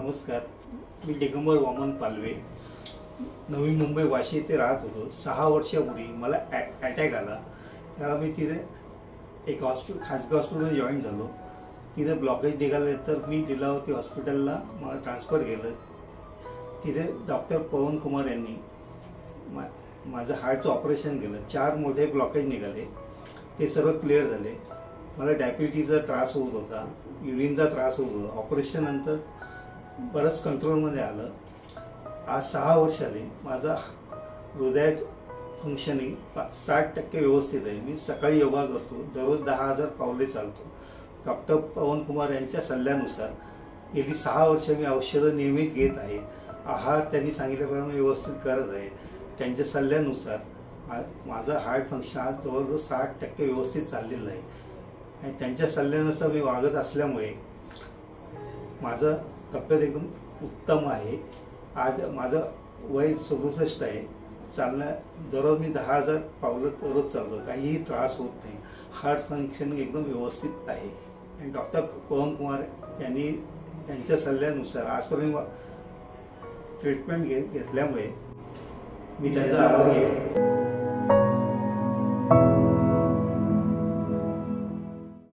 नमस्कार, मी दिगंबर वामन पालवे नवी मुंबई वाशी येथे राहत होतो। 6 वर्षापूर्वी मला अटॅक आला। त्याला मी तिथे एक खाजगी हॉस्पिटल जॉईन झालो। तिथे ब्लॉकेज निघाल्यानंतर मी लीलावती हॉस्पिटलला मला ट्रान्सफर केलं। तिथे डॉक्टर पवन कुमार यांनी माझं हार्टचं ऑपरेशन केलं। 4 मोठे ब्लॉकेज निघाले, ते सर्व क्लिअर झाले। मला डायबिटीजचा त्रास होत होता, युरिनचा त्रास होत होता। ऑपरेशन नंतर बरंच कंट्रोलमध्ये आलं। आज 6 वर्षांनी माझा हृदयाचं फंक्शनिंग 60% व्यवस्थित आहे। मी सकाळी योगा करतो, दररोज 10,000 पावले चालतो। डॉक्टर पवन कुमार यांच्या सल्ल्यानुसार गेली 6 वर्ष मी औषधं नियमित घेत आहे। आहार त्यांनी सांगितल्याप्रमाणे व्यवस्थित करत आहे। त्यांच्या सल्ल्यानुसार माझं हार्ट फंक्शन आज जवळजवळ 60% व्यवस्थित चाललेलं आहे आणि त्यांच्या सल्ल्यानुसार मी वागत असल्यामुळे माझं तब्येत एकदम उत्तम आहे। आज माझं वय 67 आहे। दररोज मी 10,000 पावलं रोज चालतो, काहीही त्रास होत नाही। हार्ट फंक्शन एकदम व्यवस्थित आहे आणि डॉक्टर पवन कुमार यांच्या सल्ल्यानुसार आजपर्यंत ट्रीटमेंट घेतल्यामुळे मी त्यांचा आभारी आहे।